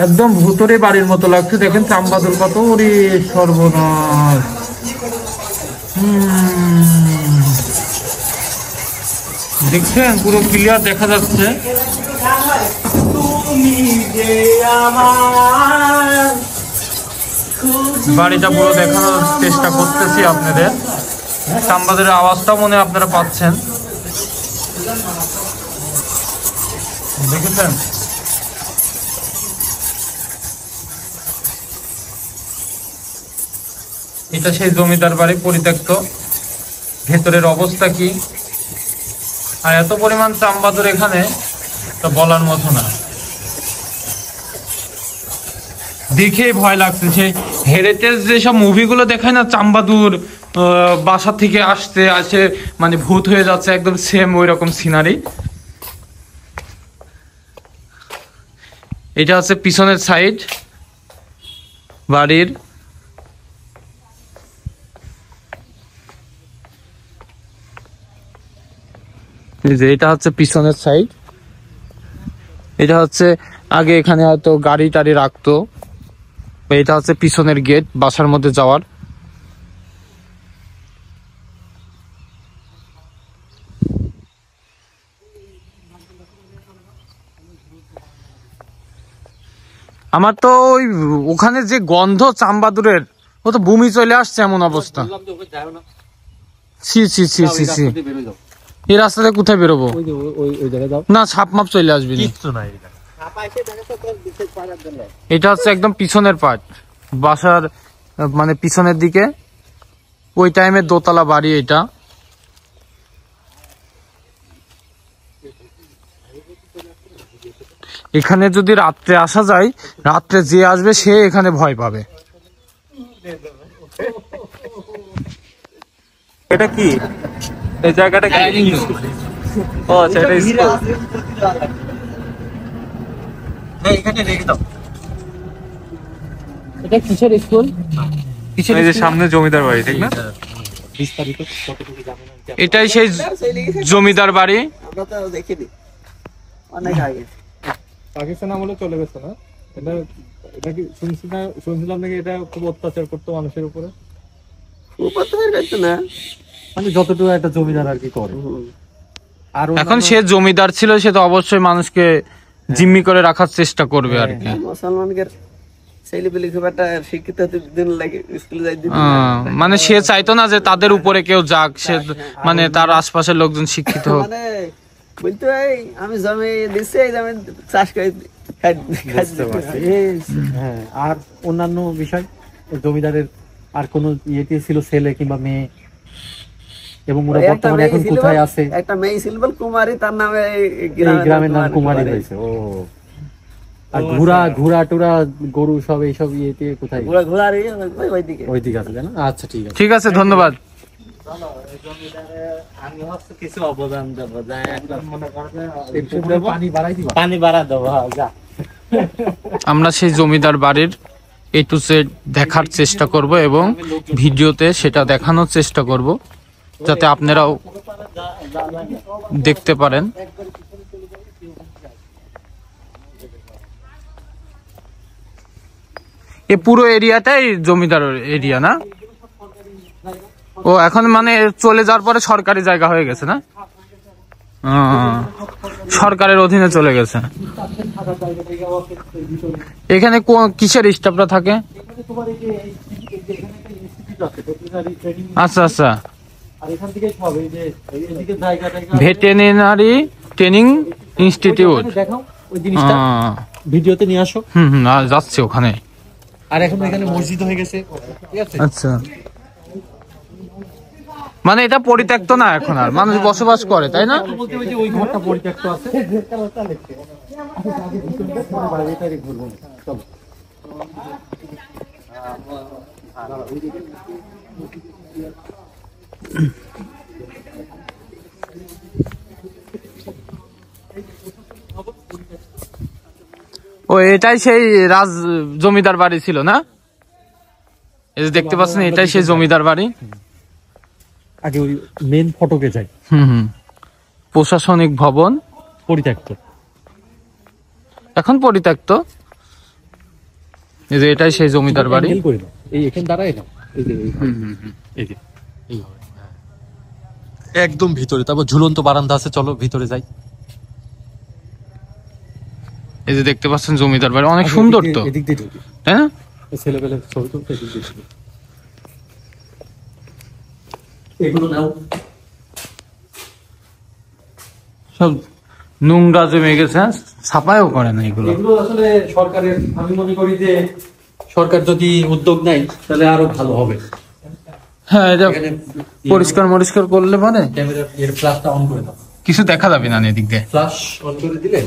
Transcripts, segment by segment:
একদম ভুতুরে বাড়ির মতো লাগছে। দেখেন চাম্বাদুর কত, ওরে সর্বনাশ। দেখছেন পুরো ক্লিয়ার দেখা যাচ্ছে। বাড়িটা পুরো দেখানোর চেষ্টা করতেছি আপনাদের। চাম্বাদের আওয়াজটাও মনে আপনারা পাচ্ছেন, দেখেছেন। এটা সেই জমিদার বাড়ি পরিত্যক্ত, ভেতরের অবস্থা কি। আর এত পরিমাণ চাম্বাদুর এখানে তো বলার মতো না, দেখেই ভয় লাগছে। সে হেরিটেজ যেসব মুভিগুলো দেখায় না, চাম্বাদুর বাসা থেকে আসে মানে ভূত হয়ে যাচ্ছে, একদম সেম ওই রকম সিনারি। এটা হচ্ছে পিছনের সাইড বাড়ির। এটা হচ্ছে পিছনের সাইড। এটা হচ্ছে আগে এখানে হয়তো গাড়ি টাড়ি রাখতো। এটা হচ্ছে পিছনের গেট বাসার মধ্যে যাওয়ার। আমার তো ওই ওখানে যে গন্ধ চাম্বাদুরের, ও তো বমি চলে আসছে এমন অবস্থা। ছি ছি ছি ছি ছি, এই রাস্তাতে কোথায় বেরোবো? না, সাপ মাপ চলে আসবি না। এটা হচ্ছে একদম পিছনের পার্ট বাসার, মানে পিছনের দিকে। ওই টাইমে দোতলা বাড়ি এটা। এখানে যদি রাত্রে আসা যায়, রাত্রে যে আসবে সে এখানে ভয় পাবে। এটা কি, এই জায়গাটা কি? ও আচ্ছা, এটা স্কুল। হ্যাঁ, এখানে রেখে দাও। এটা কিসের স্কুল? এই যে সামনে জমিদার বাড়ি, ঠিক না? বিস্তারিত কতটুকু জানেন? এটাই সেই জমিদার বাড়ি। আমরা তো দেখিনি অনেক আগে, পাকিস্তান আমলে চলে গেছে না? এটা কি শুনছিলাম নাকি এটা খুব অত্যাচার করতো মানুষের উপরে? অত্যাচার করতো না, মানে যতটুকু একটা জমিদার আর কি করে। আর এখন সে জমিদার ছিল, সে তো অবশ্যই মানুষকে জিম্মি করে রাখার চেষ্টা করবে আর কি। মুসলমানদের মানে সে চাইতো না যে তাদের উপরে কেউ যাক, সে মানে তার আশপাশের লোকজন শিক্ষিত হোক। বলতো আমি জমি দিচ্ছি, এই জমি চাষ করে। হ্যাঁ, আর অন্যান্য বিষয় জমিদারের আর কোন ইয়েতে ছিল ছেলে কিংবা মেয়ে, এবং ওরা বর্তমানে এখন কোথায় আছে? একটা মেয়ে ছিল বল কুমারী, তার নামে গ্রামের নাম কুমারী হয়েছে। ও, আর ঘোড়া টুরা গরু সব এইসব ইয়েতে কোথায়? ওইদিকে আছে না? আচ্ছা, ঠিক আছে, ধন্যবাদ। কিছু অবদান দেবো, পানি বাড়া দেবো। আমরা সেই জমিদার বাড়ির এ টু জেড দেখার চেষ্টা করব এবং ভিডিওতে সেটা দেখানোর চেষ্টা করব, যাতে আপনারাও দেখতে পারেন। এই পুরো এরিয়াটাই জমিদার এরিয়া না? ও, এখন মানে চলে যাওয়ার পরে সরকারি জায়গা হয়ে গেছে না? সরকারের অধীনে চলে গেছে। এখানে কিসের স্টাফরা থাকে? আচ্ছা আচ্ছা, ভেটেরিনারি ট্রেনিং ইনস্টিটিউট। ভিডিওতে নিয়ে আসো। যাচ্ছে ওখানে। আর এখন এখানে মসজিদ হয়ে গেছে। আচ্ছা, মানে এটা পরিত্যক্ত না, এখন আর মানুষ বসবাস করে, তাই না? ওই ঘরটা পরিত্যক্ত আছে। ও, এটাই সেই জমিদার বাড়ি ছিল না? এই যে দেখতে পাচ্ছেন, এটাই সেই জমিদার বাড়ি। আগে ওই মেন ফটকে যাই। প্রশাসনিক ভবন পরিত্যক্ত, এখন পরিত্যক্ত। এই যে এটাই সেই জমিদার বাড়ি। এই এখানে দাঁড়ায় না, এই যে এই যে একদম ভিতরে। তারপর ঝুলন্ত বারান্দা আছে, চলো ভিতরে যাই। এই যে দেখতে পাচ্ছেন জমিদার বাড়ি, অনেক সুন্দর তো, এদিক দিয়ে ঢুকি, তাই না? ছেলেবেলে ছবি তুলতে এদিক দিয়ে ঢুকি। এগুলো নাও, সব নোংরা জমে গেছে, সাফাইও করে না এগুলো। এগুলো আসলে সরকারের, আমি মনে করি যে সরকার যদি উদ্যোগ নেয় তাহলে আরো ভালো হবে। হ্যাঁ, এটা পরিষ্কার মরিষ্কার করলে মানে ক্যামেরা এর ফ্ল্যাশটা অন করে দাও, কিছু দেখা যাবে না এদিক দিয়ে। ফ্ল্যাশ অন করে দিলে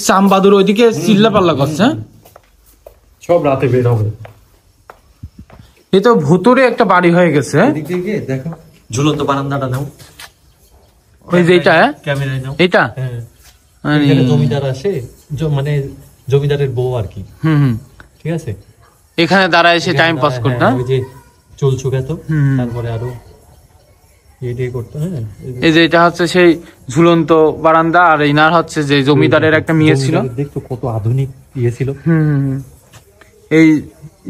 চামবাদুর ওইদিকে চিল্লা পাল্লা করছে, সব রাতে বের হবে। এই তো ভুতুরে একটা বাড়ি হয়ে গেছে। এদিক দিয়ে দেখো, ঝুলন্ত বারান্দাটা নাও, ওই যে এটা, ক্যামেরায় নাও। এটা এখানে জমিদার আসে, মানে জমিদারের বউ আর কি। ঠিক আছে, এখানে দাঁড়ায় এসে টাইম পাস করতে, ওই যে চুল শুকাতো, তারপরে আরো এই করতো। হ্যাঁ, এই যে এটা হচ্ছে সেই ঝুলন্ত বারান্দা, আর ইনার হচ্ছে যে জমিদারের একটা মেয়ে ছিল, দেখতো কত আধুনিক ইয়ে ছিল। এই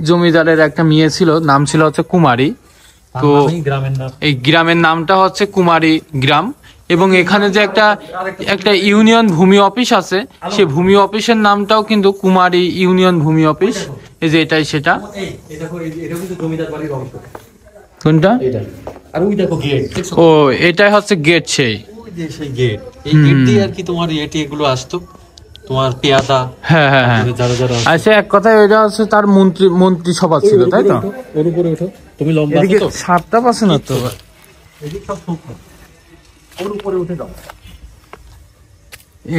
জমিদারের একটা মেয়ে ছিল, নাম ছিল হচ্ছে কুমারী। তো এই গ্রামের নামটা হচ্ছে কুমারী গ্রাম। এবং এখানে যে একটা ইউনিয়ন ভূমি অফিস আছে, সেই ভূমি অফিসের নামটাও কিন্তু কুমারী ইউনিয়ন ভূমি অফিস। এই যে এটাই সেটা। কোনটা? আর ওই দেখো গেট, ও এটাই হচ্ছে গেট, সেই গেট। এই গেট দিয়ে আর কি তোমার এগুলো আসতো, তোমার পেয়াদা। হ্যাঁ হ্যাঁ হ্যাঁ, আচ্ছা, এক কথায় ওইটা হচ্ছে তার মন্ত্রিসভা ছিল, তাই তো? ওর উপরে ওঠো, তুমি লম্বা এদিকে সাতটা পাচ্ছে না তো, ওর উপরে উঠে যাও।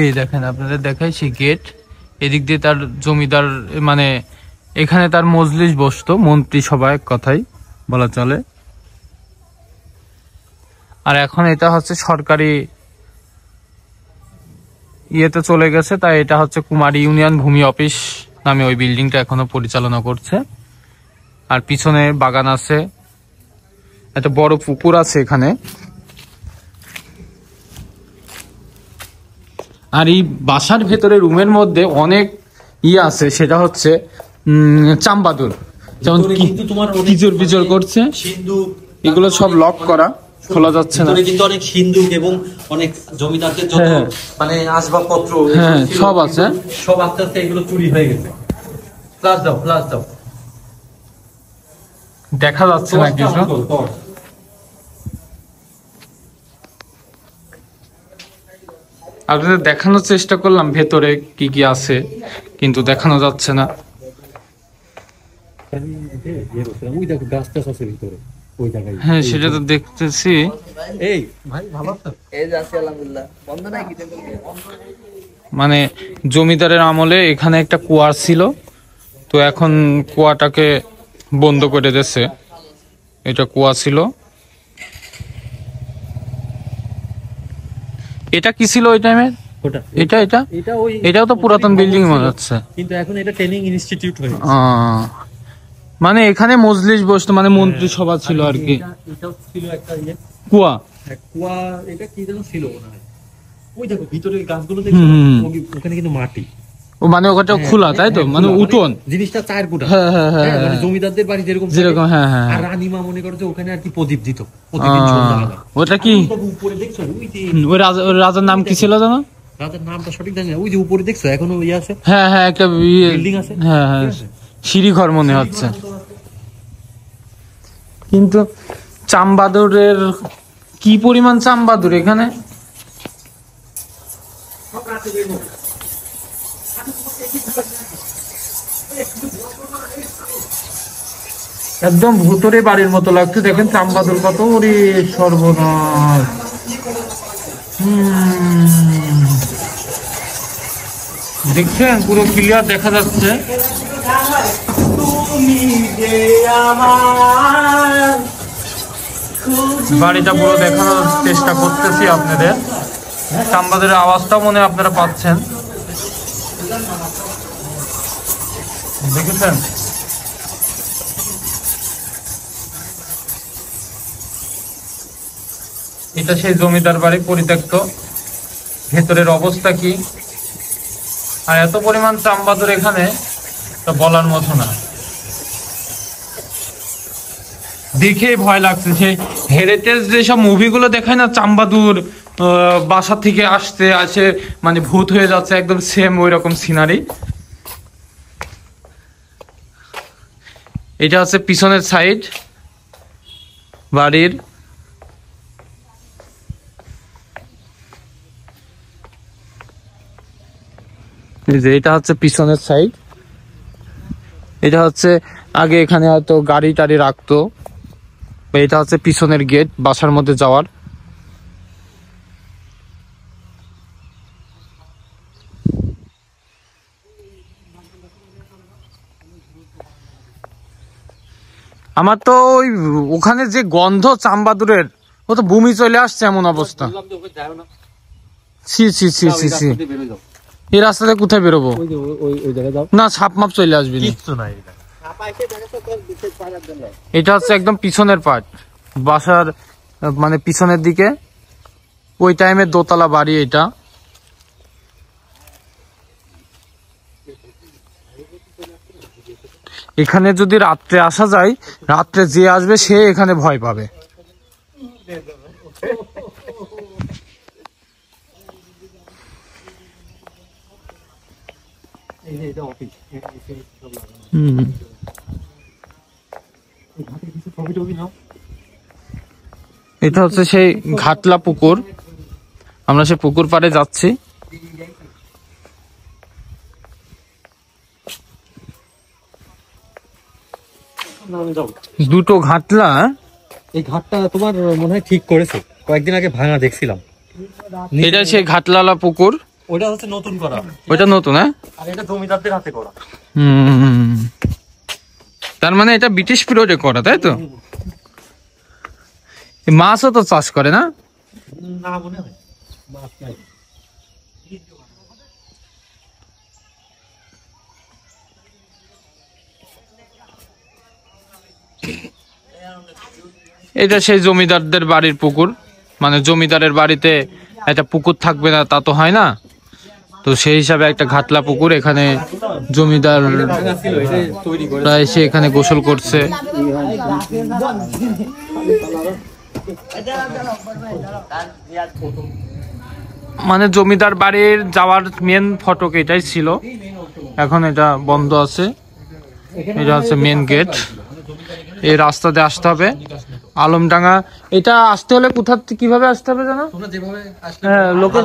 এই দেখেন, আপনাদের দেখাই সেই গেট। এদিক দিয়ে তার জমিদার, মানে এখানে তার মজলিস বসতো, মন্ত্রিসভা এক কথাই বলা চলে। আর এখন এটা হচ্ছে সরকারি ইয়েতে চলে গেছে, তাই এটা হচ্ছে কুমারী ইউনিয়ন ভূমি অফিস নামে ওই বিল্ডিংটা এখনো পরিচালনা করছে। আর পিছনে বাগান আছে, একটা বড় পুকুর আছে এখানে। আর এই বাসার ভেতরে রুমের মধ্যে অনেক আছে, সেটা হচ্ছে চাম্বাদুর, যেমন কিজোর বিজোর করছে, এগুলো সব লক করা, খোলা যাচ্ছে না। কিন্তু অনেক সিন্ধুক এবং অনেক জমিদারদের যত মানে আসবাবপত্র, হ্যাঁ সব আছে, সব আস্তে আস্তে এগুলো চুরি হয়ে গেছে। ফ্লাশ দাও, ফ্লাশ দাও, দেখা যাচ্ছে না কিছু। আপনাদের দেখানোর চেষ্টা করলাম ভেতরে কি কি আছে, কিন্তু দেখানো যাচ্ছে না। হ্যাঁ, সেটা তো দেখতেছি। মানে জমিদারের আমলে এখানে একটা কুয়া ছিল, তো এখন কুয়াটাকে বন্ধ করে দিয়েছে। এটা কুয়া ছিল। এটা কি ছিল ওই টাইমে? এটাও তো পুরাতন বিল্ডিং মনে হচ্ছে, কিন্তু এখন এটা ট্রেনিং ইনস্টিটিউট হয়ে গেছে। মানে এখানে মজলিস বসতো, মানে মন্ত্রিসভা ছিল আর কি। এটাও ছিল একটা কুয়া, কুয়া। এটা কি যেন ছিল মনে হয়, ওই দেখো ভিতরে গাছগুলো দেখো, ওখানে কিন্তু মাটি। ও মানে ওটা খোলা, তাই তো? মানে উঠোন জিনিসটা 4 ফুট। হ্যাঁ হ্যাঁ হ্যাঁ, মানে জমিদারদের বাড়ি যেরকম, হ্যাঁ হ্যাঁ। আর রানীমা মনে করো যে ওখানে আর কি প্রদীপ দিত প্রতিদিন সন্ধ্যাবেলা। ওটা কি উপরে দেখছো, ওই যে ওই রাজার নাম কি ছিল জানো? রাজার নামটা সঠিক জানি না। ওই যে উপরে দেখছো এখনো ইয়ে আছে। হ্যাঁ হ্যাঁ, একটা বিল্ডিং আছে। হ্যাঁ হ্যাঁ, সিঁড়ি ঘর মনে হচ্ছে। কিন্তু চামবাদুরের কি পরিমাণ চামবাদুর এখানে! একদম ভুতুরে বাড়ির মতো লাগছে। দেখেন চামবাদুর কত, ওরে সর্বনাশ। দেখছেন, পুরো ক্লিয়ার দেখা যাচ্ছে। বাড়িটা পুরো দেখানোর চেষ্টা করতেছি আপনাদের। চামবাদুরের আওয়াজটাও মনে আপনারা পাচ্ছেন, দেখেছেন? এটা সেই জমিদার বাড়ি, পরিত্যক্ত। ভেতরের অবস্থা কি! আর এত পরিমাণ চামবাদুর এখানে, তা বলার মতো না, দেখেই ভয় লাগছে। সেই হেরিটেজ যেসব মুভিগুলো দেখায় না, চাম্বাদুর বাসা থেকে আসে মানে ভূত হয়ে যাচ্ছে, একদম সেম ওই রকম সিনারি। এটা হচ্ছে পিছনের সাইড বাড়ির। এটা হচ্ছে পিছনের সাইড। এটা হচ্ছে আগে এখানে হয়তো গাড়ি টাড়ি রাখতো। এটা হচ্ছে পিছনের গেট বাসার মধ্যে যাওয়ার। আমার তো ওই ওখানে যে গন্ধ চাম্বাদুরের, ও তো বমি চলে আসছে এমন অবস্থা। ছি ছি ছি ছি ছি, এই রাস্তাতে কোথায় বেরোবো? না, সাপ মাপ চলে আসবি। এটা হচ্ছে একদম পিছনের পার্ট বাসার, মানে পিছনের দিকে। ওই টাইমে দোতলা বাড়ি এটা। এখানে যদি রাত্রে আসা যায়, রাত্রে যে আসবে সে এখানে ভয় পাবে। এটা হচ্ছে সেই ঘাটলা পুকুর। আমরা সেই পুকুর পাড়ে যাচ্ছি। দুটো ঘাটলা। এই ঘাটটা তোমার মনে হয় ঠিক করেছে, কয়েকদিন আগে ভাঙা দেখছিলাম। এটা সেই ঘাটলালা পুকুর। ওটা হচ্ছে নতুন করা। ওইটা নতুন, হ্যাঁ। আর এটা জমিদারদের হাতে করা। তার মানে এটা ব্রিটিশ পিরিয়ডে করা, তাই তো? মাছও তো চাষ করে না? না মনে হয় মাছ নাই। এটা সেই জমিদারদের বাড়ির পুকুর। মানে জমিদারের বাড়িতে একটা পুকুর থাকবে না তা তো হয় না, তো সেই হিসাবে একটা ঘাটলা পুকুর। এখানে জমিদার এসে এখানে গোসল করছে। মানে জমিদার বাড়ির যাওয়ার মেন ফটক এটাই ছিল, এখন এটা বন্ধ আছে। এটা হচ্ছে মেন গেট। এই রাস্তাতে আসতে হবে আলমডাঙ্গা। এটা আসতে হলে কোথা কিভাবে আসতে হবে জানো? হ্যাঁ, লোকাল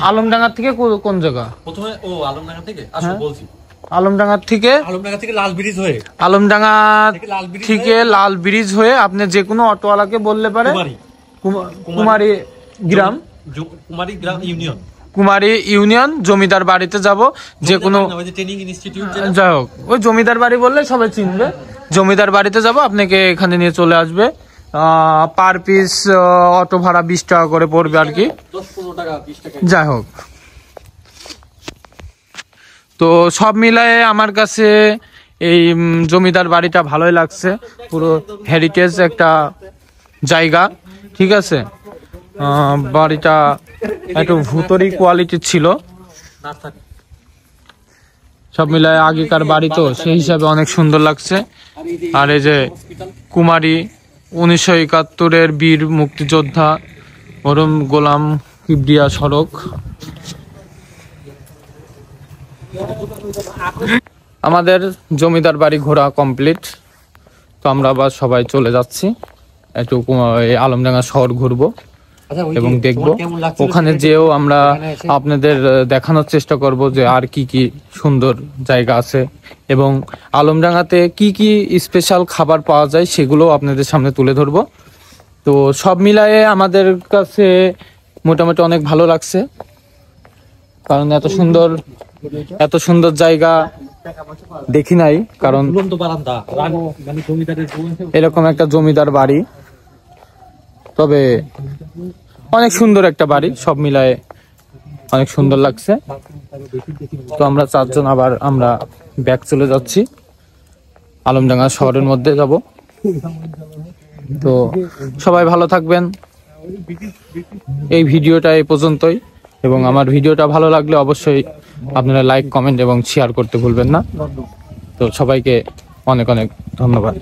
আলমডাঙ্গা থেকে কোন জায়গা? প্রথমে আলমডাঙ্গা থেকে আসো বলছি। আলমডাঙ্গা থেকে লাল ব্রিজ হয়ে, আলমডাঙ্গা থেকে লাল ব্রিজ হয়ে আপনি যে কোনো অটোওয়ালাকে বললে পারে কুমারী গ্রাম ইউনিয়ন, কুমারী ইউনিয়ন জমিদার বাড়িতে যাব। যে কোনো ট্রেনিং ইনস্টিটিউট, যাই হোক, ওই জমিদার বাড়ি বললে সবাই চিনবে। জমিদার বাড়িতে যাব, আপনাকে এখানে নিয়ে চলে আসবে। পার পিস অটো ভাড়া 20 টাকা করে পড়বে আর কি। যাই হোক, তো সব মিলায়ে আমার কাছে এই জমিদার বাড়িটা ভালোই লাগছে। পুরো হেরিটেজ একটা জায়গা, ঠিক আছে। বাড়িটা একটু ভুতুড়ি কোয়ালিটির ছিল। সব মিলায় আগেকার বাড়ি তো সেই হিসাবে অনেক সুন্দর লাগছে। আর এই যে কুমারী 1971-এর বীর মুক্তিযোদ্ধা মরহুম গোলাম কিবরিয়া সড়ক। আমাদের জমিদার বাড়ি ঘোরা কমপ্লিট, তো আমরা আবার সবাই চলে যাচ্ছি। একটু আলমডাঙ্গা শহর ঘুরবো এবং দেখবো। ওখানে যেও আমরা আপনাদের দেখানোর চেষ্টা করব যে আর কি কি সুন্দর জায়গা আছে এবং আলমডাঙ্গাতে কি কি স্পেশাল খাবার পাওয়া যায় সেগুলো আপনাদের সামনে তুলে ধরবো। তো সব মিলায়ে আমাদের কাছে মোটামুটি অনেক ভালো লাগছে, কারণ এত সুন্দর জায়গা দেখি নাই। কারণ এরকম একটা জমিদার বাড়ি, তবে অনেক সুন্দর একটা বাড়ি, সব মিলায়ে অনেক সুন্দর লাগছে। তো আমরা 4 জন আবার আমরা ব্যাক চলে যাচ্ছি, আলমডাঙ্গা শহরের মধ্যে যাব। তো সবাই ভালো থাকবেন। এই ভিডিওটা এই পর্যন্তই, এবং আমার ভিডিওটা ভালো লাগলে অবশ্যই আপনারা লাইক, কমেন্ট এবং শেয়ার করতে ভুলবেন না। তো সবাইকে অনেক অনেক ধন্যবাদ।